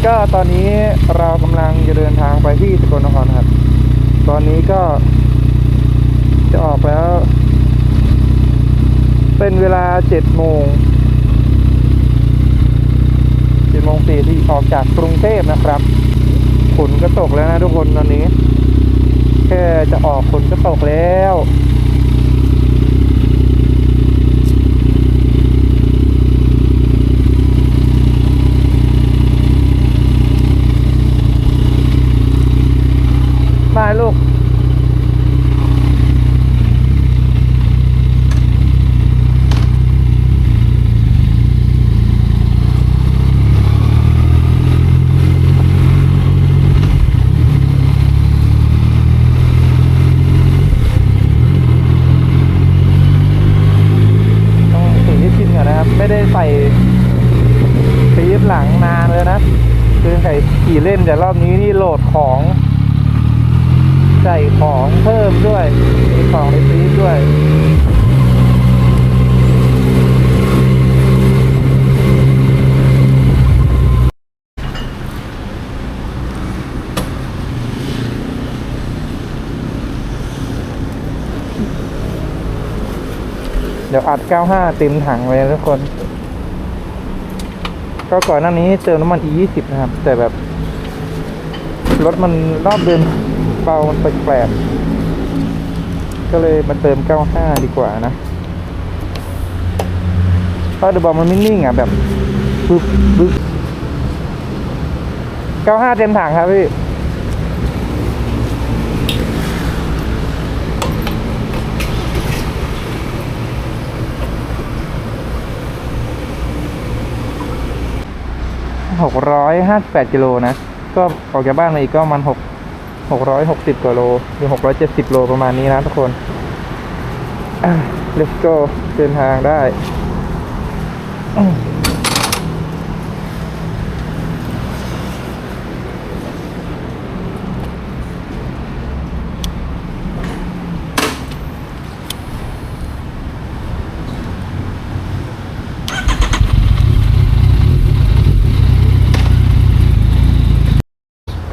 ก็ตอนนี้เรากำลังจะเดินทางไปที่สกลนครครับตอนนี้ก็จะออกแล้วเป็นเวลา7 โมง4ที่ออกจากกรุงเทพนะครับฝนก็ตกแล้วนะทุกคนตอนนี้แค่จะออกฝนก็ตกแล้วมาลูกไม่ได้ใส่ปี๊บหลังนานเลยนะคือใส่ขี่เล่นแต่รอบนี้นี่โหลดของใส่ของเพิ่มด้วยมีของในปี๊บด้วยเดี๋ยวอัด95เต็มถังเลยทุกคนก็ก่อนหน้านี้เติมน้ำมัน E20 นะครับแต่แบบรถมันรอบเดินเบามันแปลกๆก็เลยมาเติม95ดีกว่านะเพราะเดอะบอลมันไม่นิ่งอ่ะแบบปึ๊บ95เต็มถังครับพี่658กิโลนะก็ออกจากบ้านมาอีกก็มัน660กว่าโลหรือ670โลประมาณนี้นะทุกคนlet's go เดินทางได้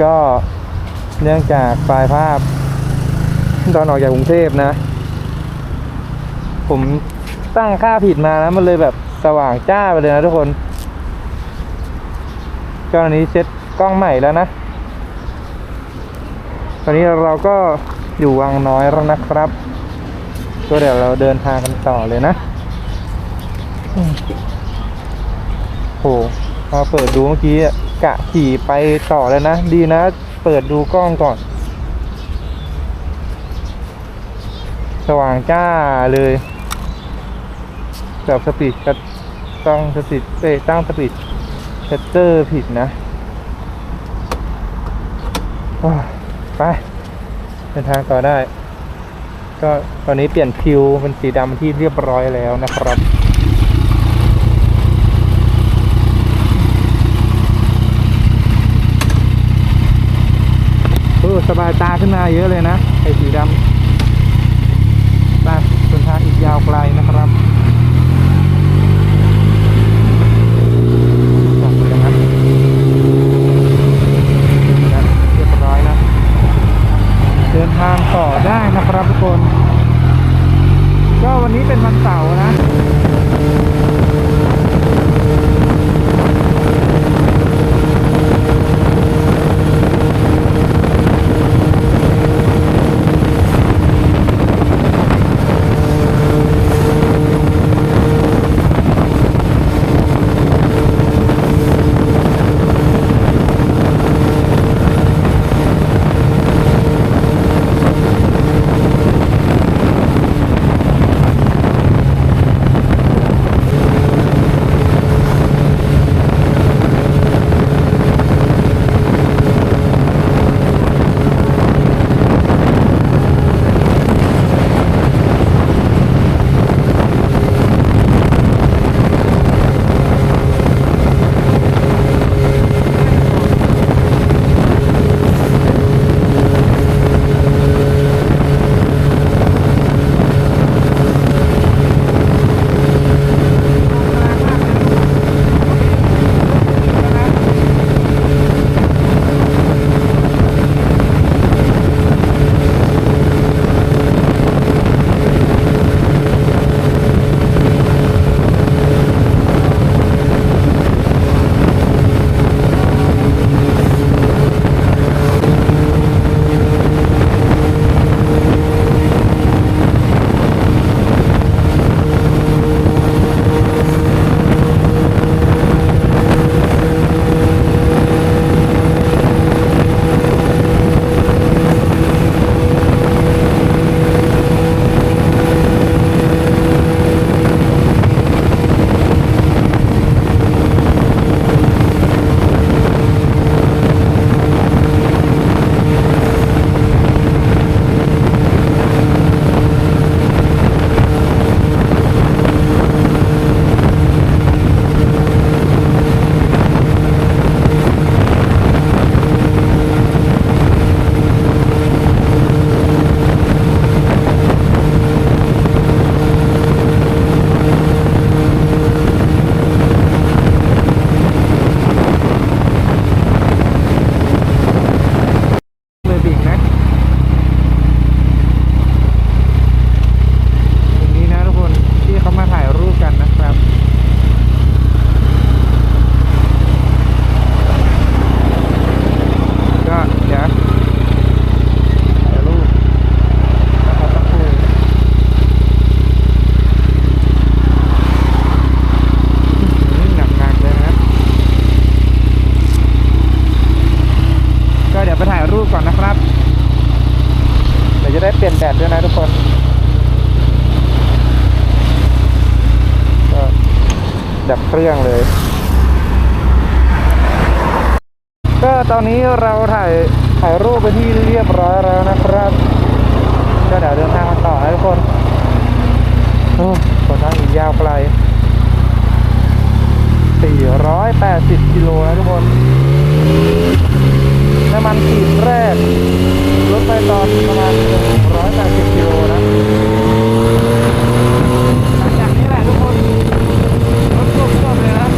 ก็เนื่องจากไฟล์ภาพตอนออกจากกรุงเทพนะผมตั้งค่าผิดมานะมันเลยแบบสว่างจ้าไปเลยนะทุกคนก็อันนี้เซ็ตกล้องใหม่แล้วนะตอนนี้เราก็อยู่วังน้อยแล้วนะครับก็เดี๋ยวเราเดินทางกันต่อเลยนะโหพอเปิดดูเมื่อกี้กะขี่ไปต่อเลยนะดีนะเปิดดูกล้องก่อนสว่างจ้าเลยแบบสปีดตั้งสปีดตั้งสปีดชัตเตอร์ผิดนะไปเดินทางต่อได้ก็ตอนนี้เปลี่ยนคิวเป็นสีดำที่เรียบร้อยแล้วนะครับสบายตาขึ้นมาเยอะเลยนะไอ้สีดำไปเดินทางอีกยาวไกลนะครับเรียบร้อยนะเดินทางต่อได้นะครับทุกคนก็วันนี้เป็นวันเสาร์นะ ดับเครื่องเลย ก็ตอนนี้เราถ่ายรูปไปที่เรียบร้อยแล้วนะครับก็เดี๋ยวเดินทางมาต่อนะทุกคนโอ้คนทางอีกยาวไกล480กิโลนะทุกคนน้ำมันขีดแรกลดไปตอนประมาณ180กิโลนะหลังจากนี้แหละทุกคนรถท่วมเลยนะ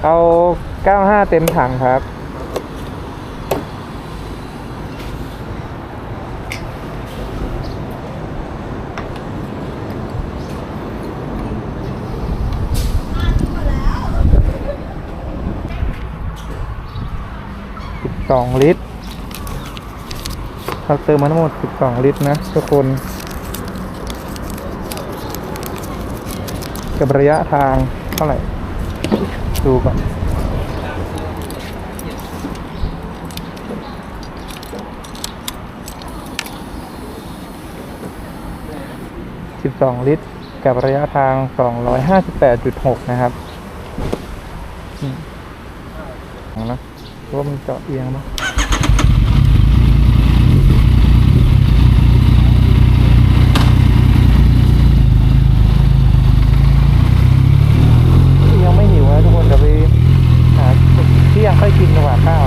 เอา95เต็มถังครับ12 ลิตรเราเติมมาทั้งหมด12 ลิตรนะทุกคนกับระยะทางเท่าไหร่ดูก่อน12 ลิตรกับระยะทาง258.6นะครับนะว่ามันเจาะเอียงมั้ยยังไม่หิวนะทุกคนเดี๋ยวไปหาที่ยังค่อยกินดีกว่าข้าว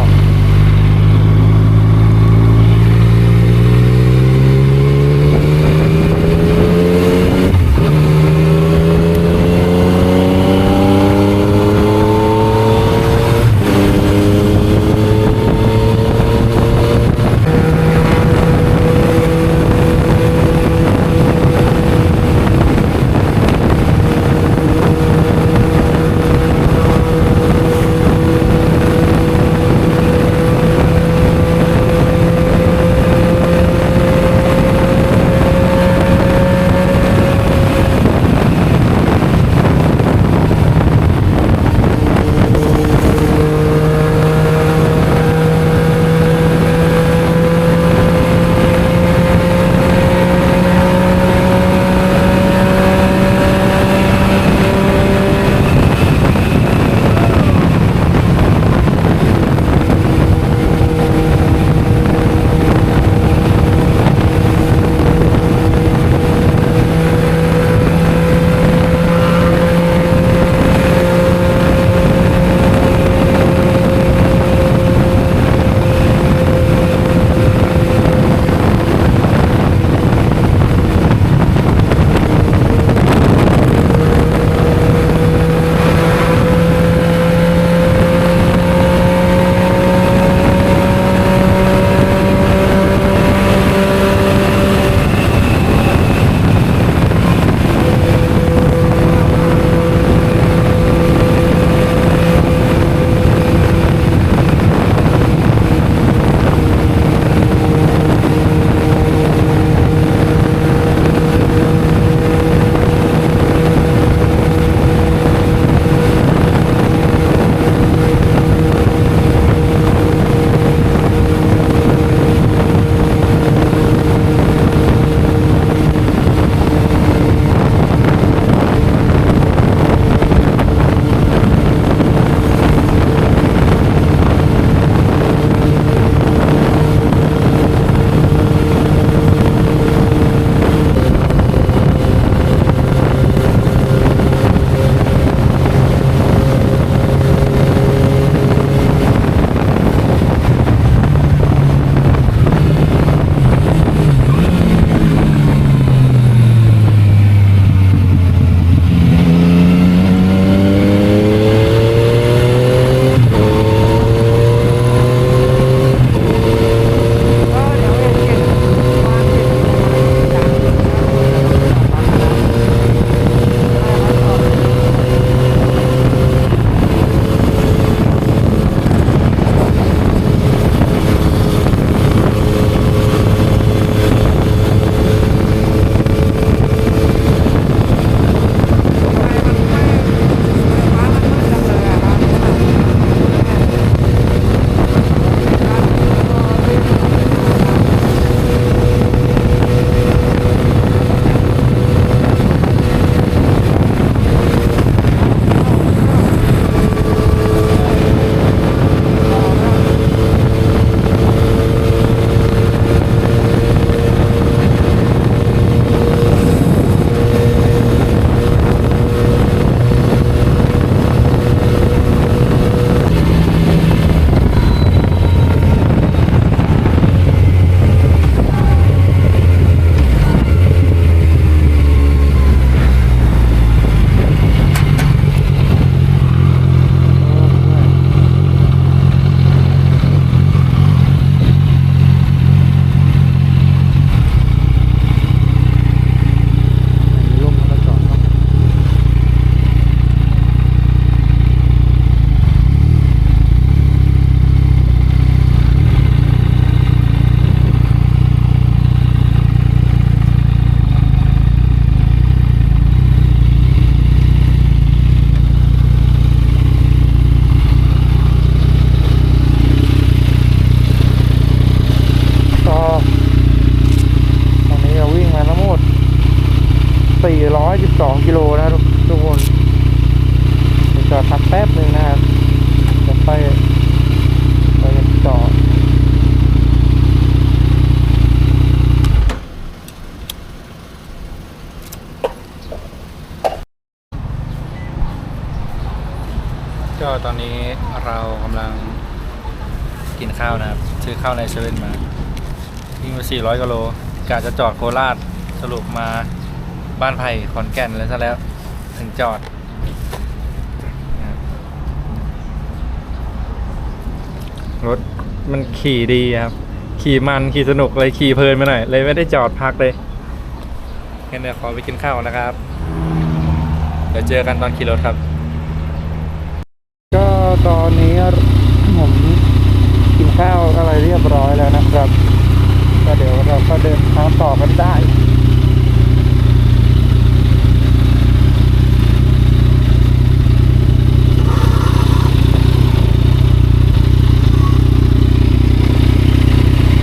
ก็ตอนนี้เรากำลังกินข้าวนะครับซื้อข้าวในเซเว่นมาวิ่งมา400กิโลกะจะจอดโคราชสรุปมาบ้านไผ่ขอนแก่นแล้วซะแล้วถึงจอดรถมันขี่ดีครับขี่มันขี่สนุกเลยขี่เพลินไปหน่อยเลยไม่ได้จอดพักเลยงั้นเดี๋ยวขอไปกินข้าวนะครับเดี๋ยวเจอกันตอนขี่รถครับก็ตอนนี้ผมกินข้าวอะไรเรียบร้อยแล้วนะครับก็เดี๋ยวเราก็เดินทางต่อกันได้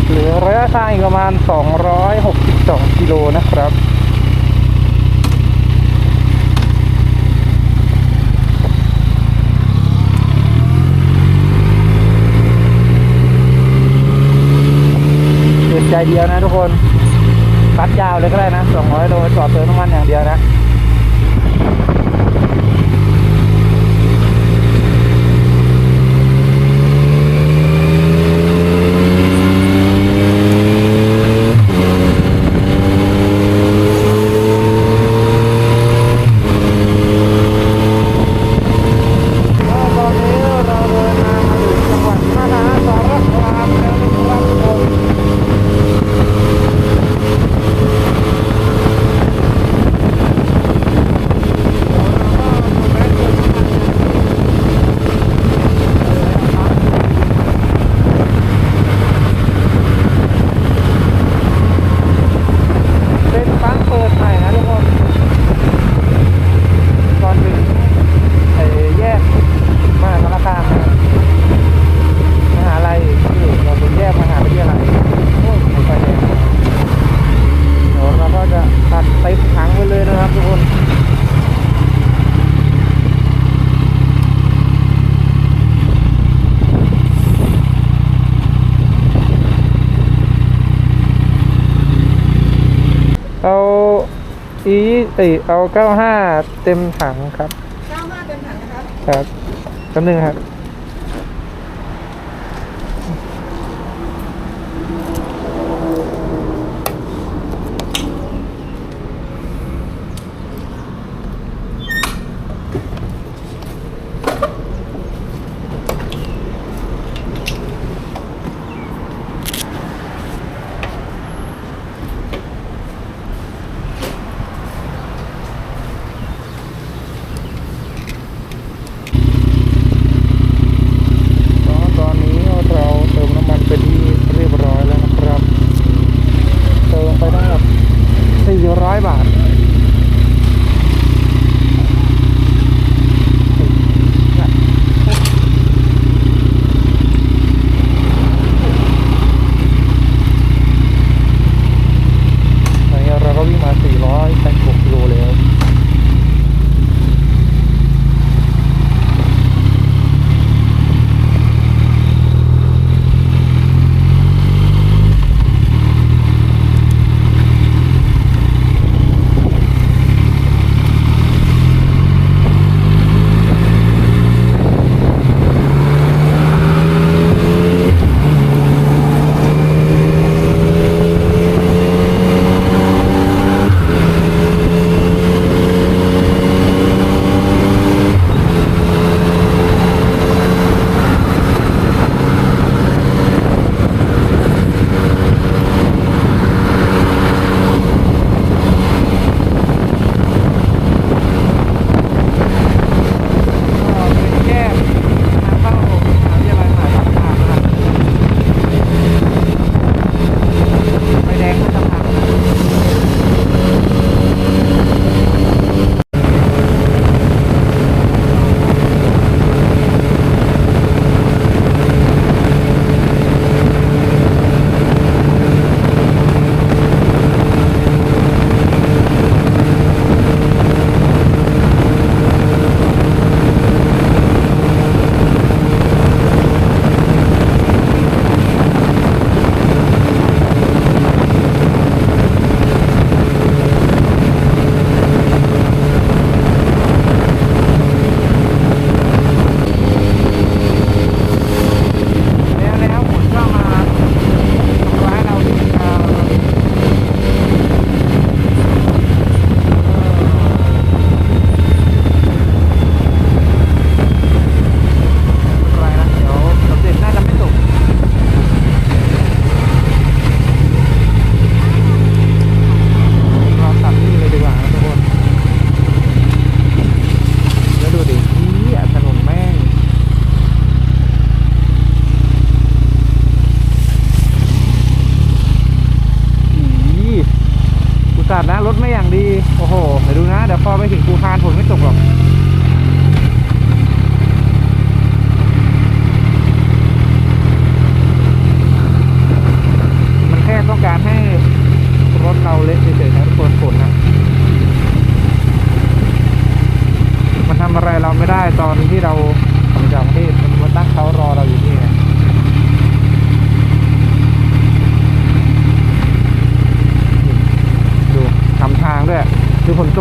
เหลือระยะทางอีกประมาณ262กิโลนะครับใจเดียวนะทุกคนตัดยาวเลยก็ได้นะ200โลจอดเติมน้ำมันอย่างเดียวนะตอนนี้เราเดินทางมาถึงจังหวัดมหาสารคามแล้วนะครับทุกคนเป็นปั๊มเปิดใหม่นะทุกคนก่อนถึงแยกมหาสารคามนะมหาลัยที่เราเป็นแยกมหาวิทยาลัยโอ้ยไม่ค่อยแดงเดี๋ยวเราก็จะตัดเต็มถังไปเลยนะครับทุกคนเอาเอา95เต็มถังครับ95เต็มถังนะครับ ครับแป๊บนึงครับ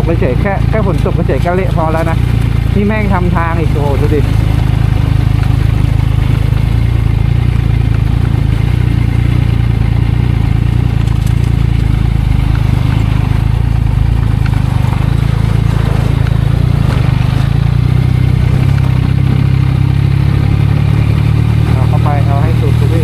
กเฉยๆแค่ฝนตกเฉยๆก็เละพอแล้วนะนี่แม่งทำทางอีกโอ้โหดูดิเอาเข้าไปเอาให้สุดดูดิ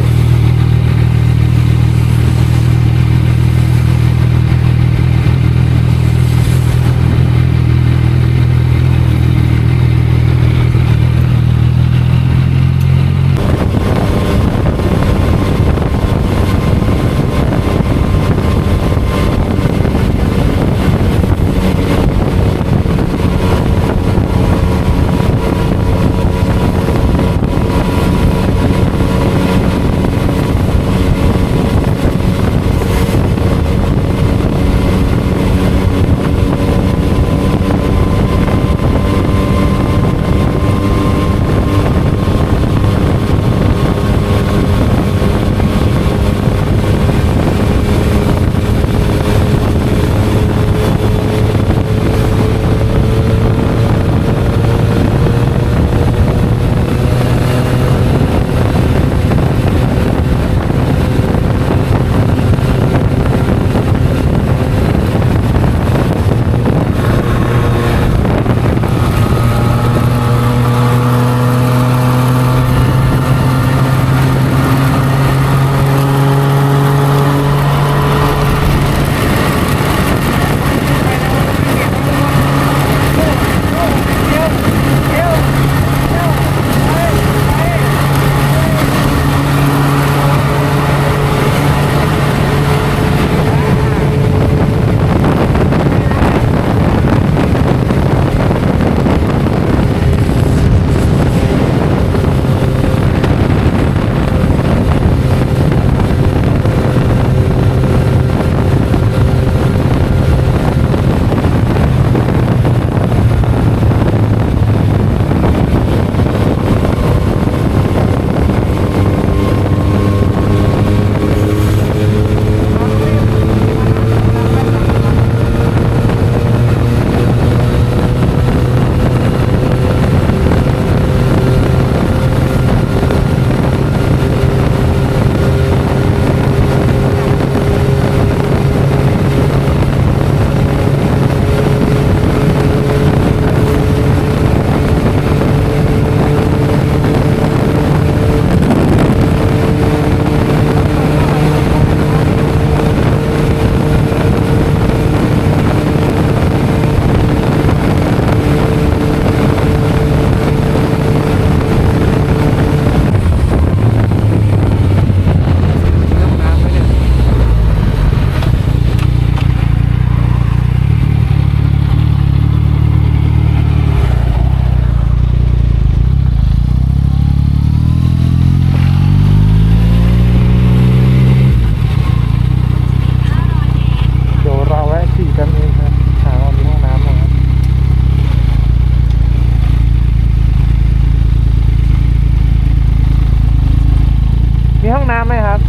มีห้องน้ำไหมครับ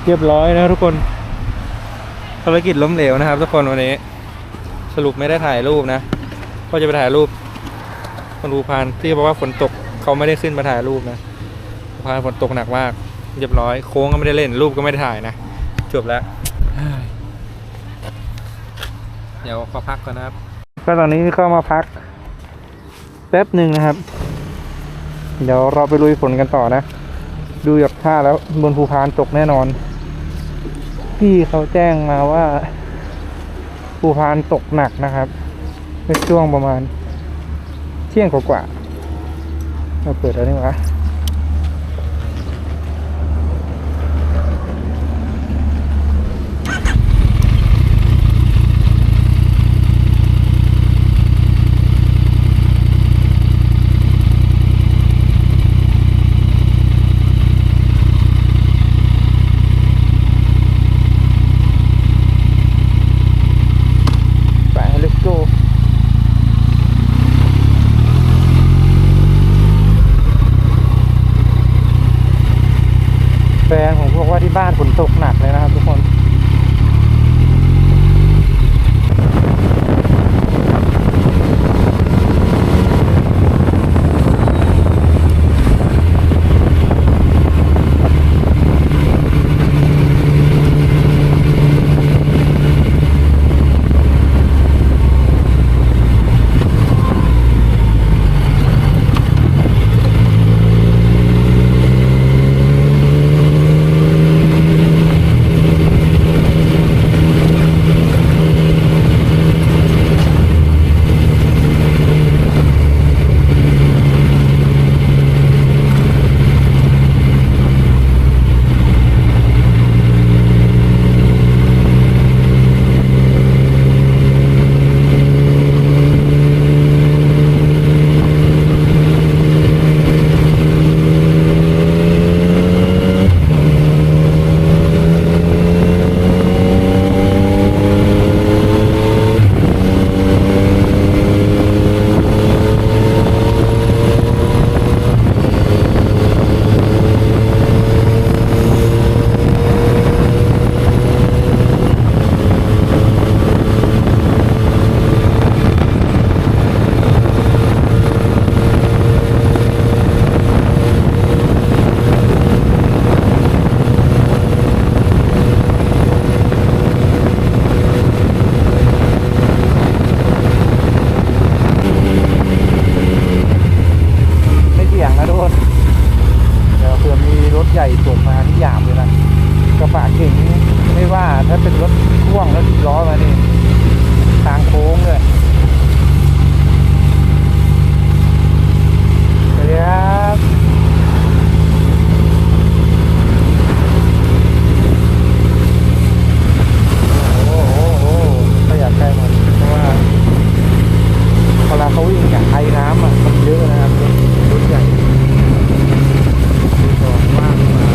เรียบร้อยนะทุกคนภารกิจล้มเหลวนะครับทุกคนวันนี้สรุปไม่ได้ถ่ายรูปนะก็จะไปถ่ายรูปคนภูพานที่บอกว่าฝนตกเขาไม่ได้ขึ้นมาถ่ายรูปนะภูพานฝนตกหนักมากเรียบร้อยโค้งก็ไม่ได้เล่นรูปก็ไม่ได้ถ่ายนะจบแล้วเดี๋ยวขอพักก่อนนะครับก็ตอนนี้เข้ามาพักแป๊บหนึ่งนะครับเดี๋ยวเราไปลุยฝนกันต่อนะดูจากท่าแล้วบนภูพานตกแน่นอนพี่เขาแจ้งมาว่าภูพานตกหนักนะครับในช่วงประมาณเที่ยงกว่าๆเราเปิดแล้วนี่วะ ที่บ้านฝนตกหนักเลยนะครับทุกคน ไม่เสี่ยงนะทุกคนเดี๋ยวเผื่อมีรถใหญ่สวนมาที่หยามเลยนะกระบะเก่งนี่ไม่ว่าถ้าเป็นรถพ่วงแล้ว10 ล้อมานี่ทางโค้งเลยสวัสดีครับโอ้โหไม่อยากใกล้มันเพราะว่าเวลาเขาวิ่งกับไอ้น้ำอ่ะมันเยอะนะครับรถใหญ่จอดว่างเปล่า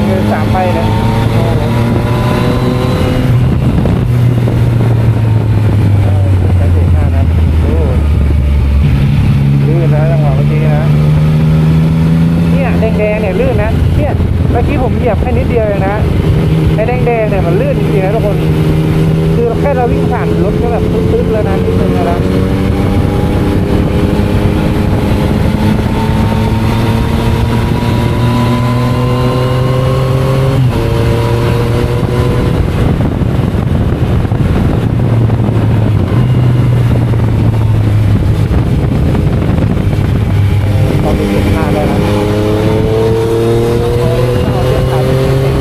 คือ3ใบนะใช้เบรกหน้านะดูลื่นนะจังหวะเมื่อกี้นะเนี่ยแดงๆเนี่ยลื่นนะเนี่ยเมื่อกี้ผมเหยียบแค่นิดเดียวเองนะไอ้แดงๆเนี่ยมันลื่นจริงๆนะทุกคนคือแค่เราวิ่งผ่านรถก็แบบตึ๊ดๆแล้วนะนิดนึงนะพอไปเก็บหน้าได้นะเอาเลือกขายเป็นเต็ม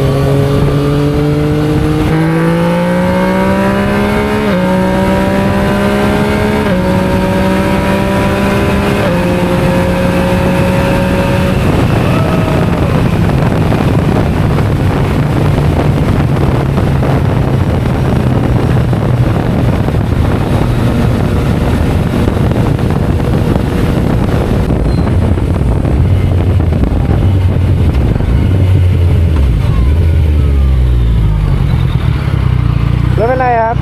แล้วเป็นไรครับ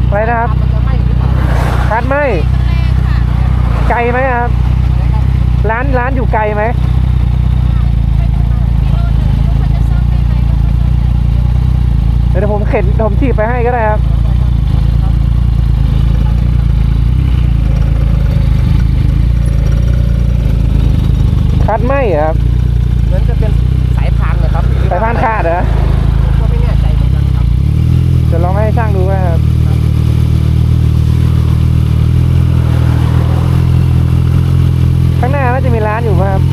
อะไรนะครับคัดไหมไกลไหมครับร้านอยู่ไกลไหมเดี๋ยวผมถีบไปให้ก็ได้ครับคัดไหมครับ เหมือนจะเป็นสายพานเลยครับ สายพานขาดเหรอ ก็ไม่แน่ใจเหมือนกันครับ เดี๋ยวลองให้ช่างดูครับข้างหน้าน่าจะมีร้านอยู่ป่ะครับ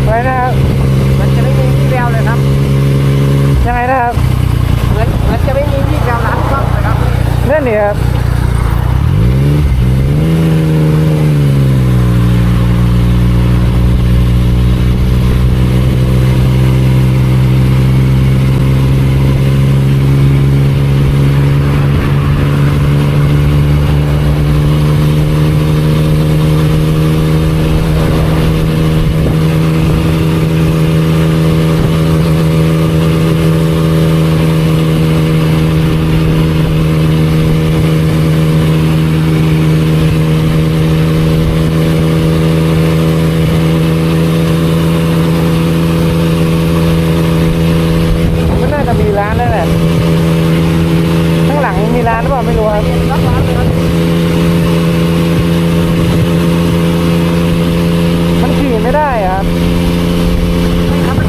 อะไรนะครับ มันจะไม่มีวี่แววเลยครับ ยังไงนะครับ เหมือนจะไม่มีวี่แววร้านซ่อมเลยครับ นั่นนี่ครับมันน่าจะมีร้านแล้วแหละข้างหลังมีร้านหรือเปล่าไม่รู้ครับ รับร้านเลยครับ มันขี่ไม่ได้อะครับ ไม่ครับมัน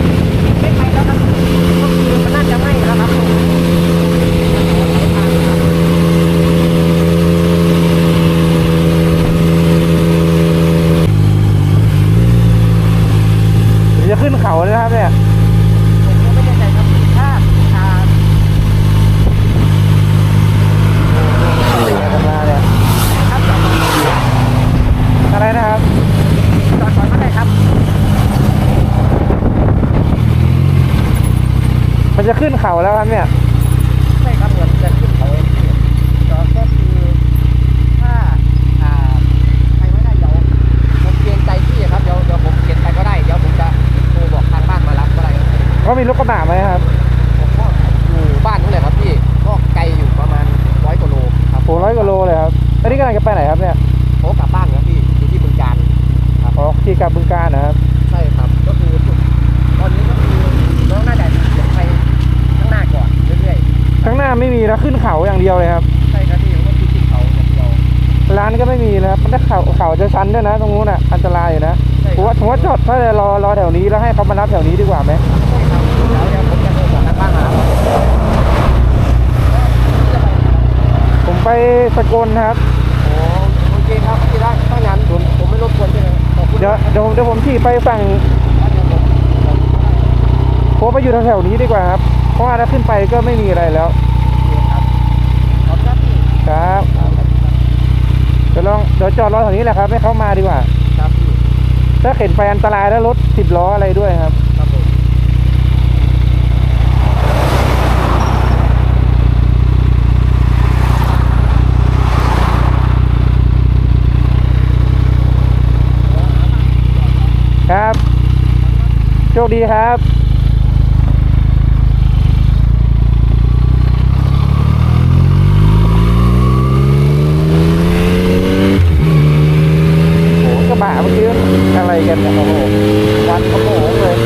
ไม่ไปแล้วครับก็คือมันน่าจะไม่แล้วครับ เดี๋ยวจะขึ้นเขาเลยนะครับเนี่ย ผมก็ไม่แน่ใจครับถ้า ทำงานเนี่ย ครับจอด อะไรนะครับ ก่อนก็ได้ครับ มันจะขึ้นเขาแล้วครับเนี่ย ใช่ครับเหมือนจะขึ้นเขาเองจอดก็คือถ้าไปไม่ได้เดี๋ยวผมเกรงใจพี่ครับเดี๋ยวผมเกรงใจก็ได้เดี๋ยวผมจะโทรบอกทางบ้านมารับก็ได้ครับ ก็มีรถกระบะไหมครับ ผมก็อยู่บ้านนู้นเลยครับพี่ก็ไกลอยู่ประมาณ100 กว่าโลครับ โห100 กว่าโลเลยครับอันนี้กำลังจะไปไหนครับเนี่ย โทรกลับบ้านครับพี่อยู่ที่บึงกาฬครับ อ๋อขี่กลับบึงกาฬนะครับ ใช่ครับก็คือตอนนี้ก็คือน้องน่าจะเสียงไปข้างหน้าก่อนเรื่อย ข้างหน้าไม่มีแล้วขึ้นเขาอย่างเดียวเลยครับ ๆใช่ครับพี่ก็คือขึ้นเขาอย่างเดียว ร้านก็ไม่มีนะครับมันได้เขาจะชันด้วยนะตรงนู้นอ่ะอันตรายอยู่นะ ใช่ครับ ผมว่าจอดถ้าจะรอแถวนี้แล้วให้เขามารับแถวนี้ดีกว่าไหม ใช่ครับเดี๋ยวผมจะโทรบอกทางบ้านมารับ ผมไปสกลนะครับ โอ้ เดี๋ยวผมขี่ไปฝั่งผมไปอยู่แถวๆนี้ดีกว่าครับ เพราะว่าถ้าขึ้นไปก็ไม่มีอะไรแล้ว ขอบคุณพี่ ครับเดี๋ยวจอดรอแถวนี้แหละครับให้เขามาดีกว่า ครับพี่ ถ้าเข็นไปอันตรายแล้วรถ10 ล้ออะไรด้วยครับ ครับผม ครับ โชคดีครับ โอ้กระบะเมื่อกี้อะไรกันเนี่ยโอ้โหวันขโมงเลย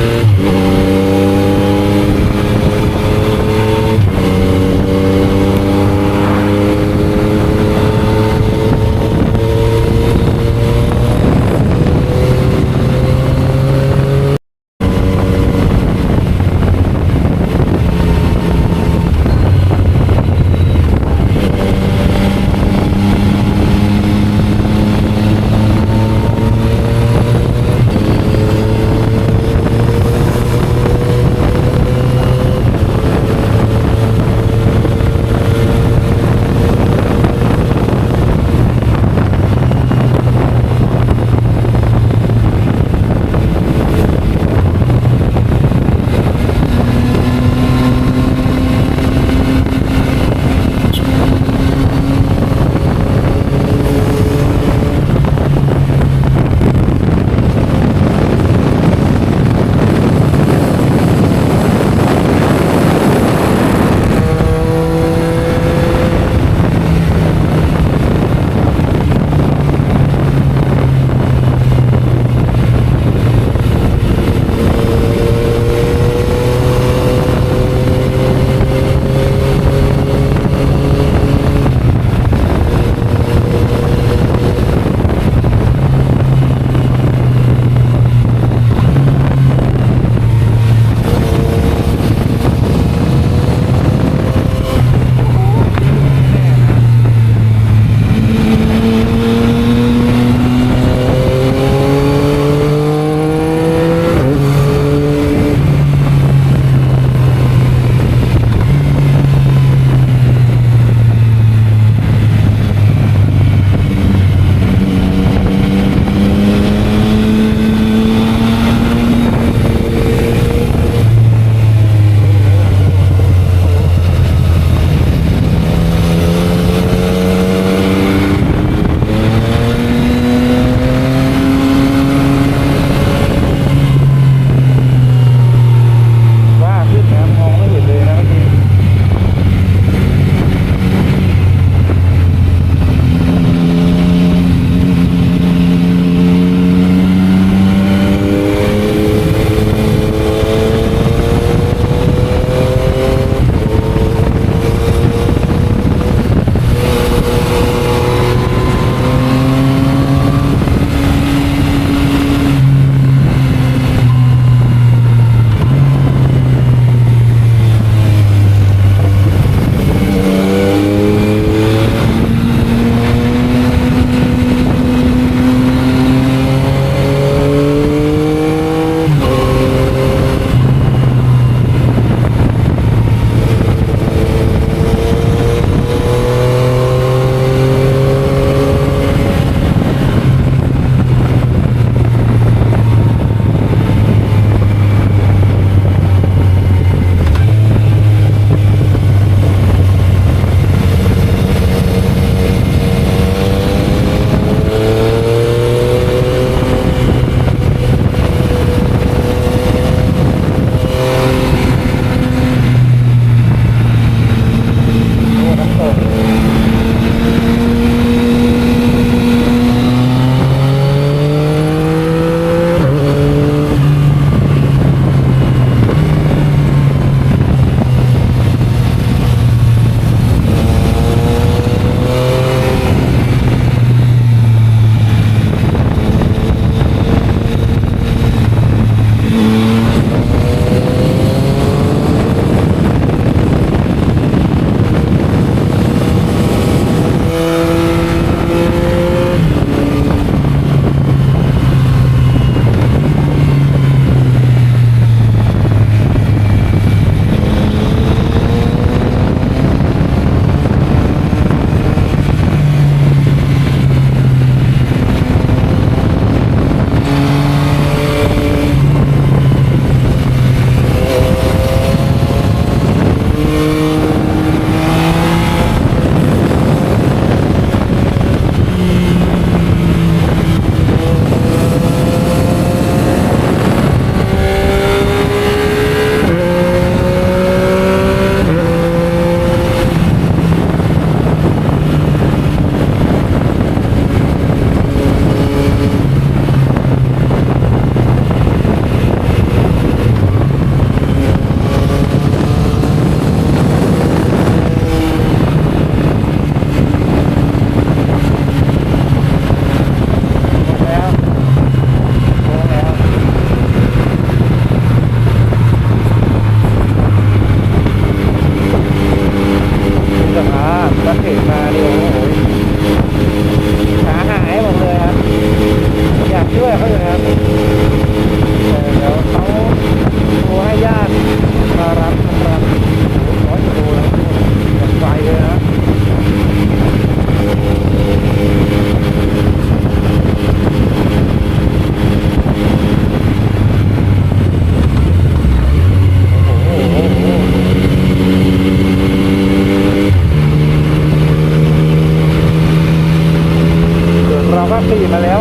ก็ขี่มาแล้ว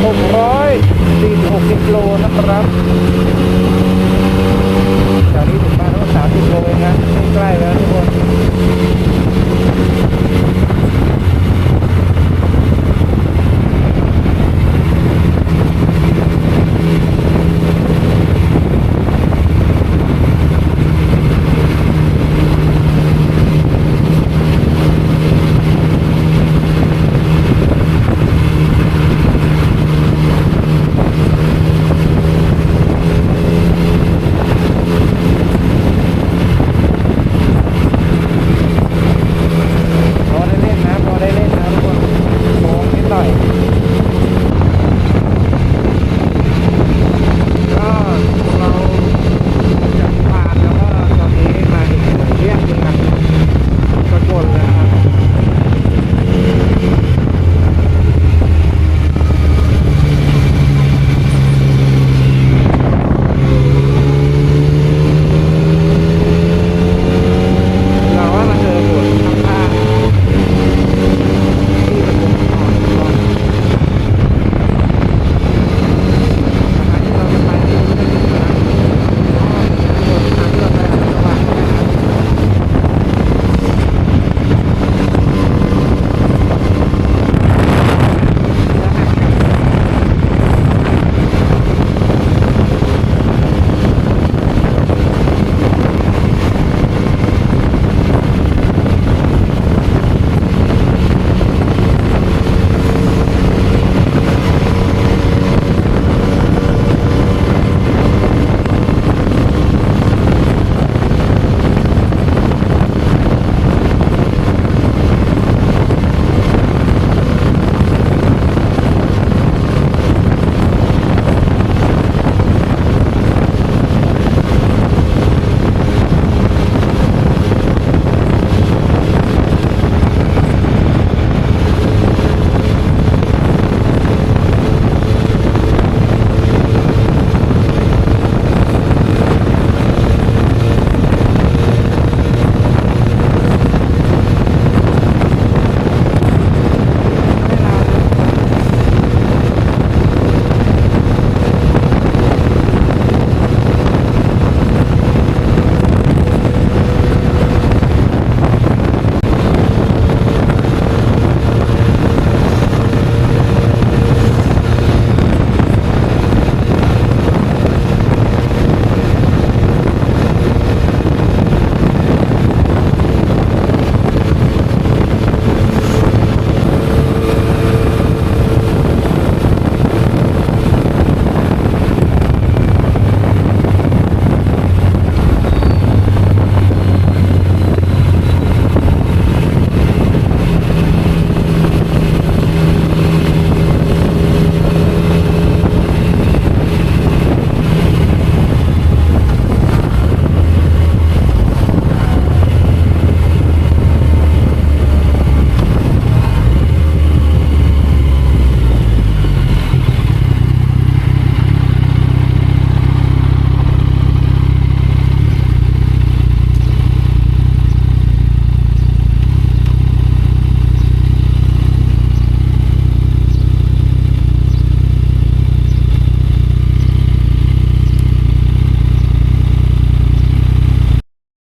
646กิโลนะครับจากนี้ถึงบ้านก็30 โลเองนะไม่ใกล้แล้วทุกคนพอได้เล่นนะทุกคนโค้งนิดหน่อยก็เราจากผ่านแล้วก็ตอนนี้มาถึงเรียกเมืองสกลแล้วครับเราว่ามันเจอหมดทั้งภาคที่มันเป็นก่อนก่อนทางที่เราจะไปที่ไม่ถึงนะก็ทางที่เราไปอาจจะว่างนะครับ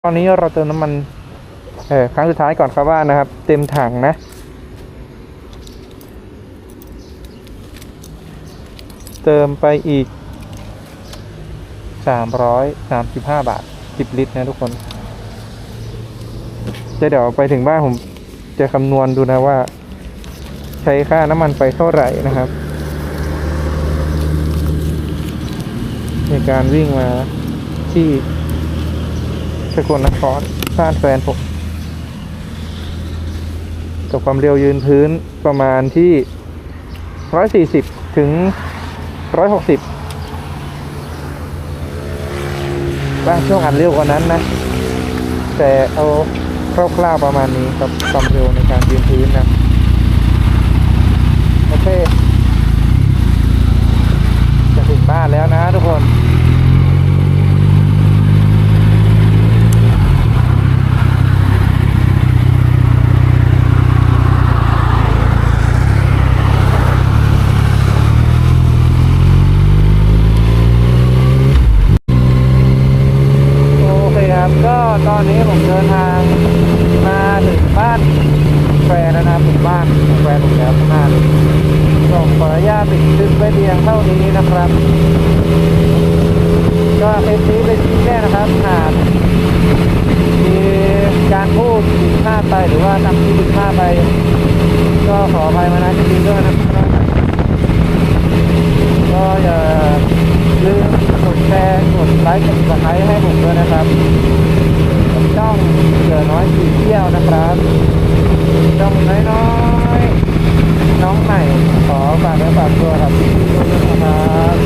ตอนนี้เราเติมน้ำมันครั้งสุดท้ายก่อนเข้าบ้านนะครับ เต็มถังนะเติมไปอีก335 บาท10 ลิตรนะทุกคนเดี๋ยวไปถึงบ้านผมจะคำนวณดูนะว่าใช้ค่าน้ำมันไปเท่าไหร่นะครับในการวิ่งมาที่สกลนครบ้านแฟนผมกับความเร็วยืนพื้นประมาณที่140ถึง160บางช่วงอัดเร็วกว่านั้นนะแต่เอาคร่าวๆประมาณนี้กับความเร็วในการยืนพื้นนะโอเคจะถึงบ้านแล้วนะทุกคน งเท่านี้นะครับ ก็คลิปนี้เป็นคลิปแรกนะครับหากมีการพูดผิดพลาดไปหรือว่าทำที่ผิดพลาดไป ก็ขออภัยมาณที่นี้ด้วยนะครับ ก็อย่าลืมกดแชร์กดไลค์กดซับสไครต์ให้ผมด้วยนะครับผมช่องเสือน้อยขี่เที่ยวนะครับช่องน้อยๆน้องใหม่ขอฝากเนื้อฝากตัวครับที่ดูด้วยนะครับ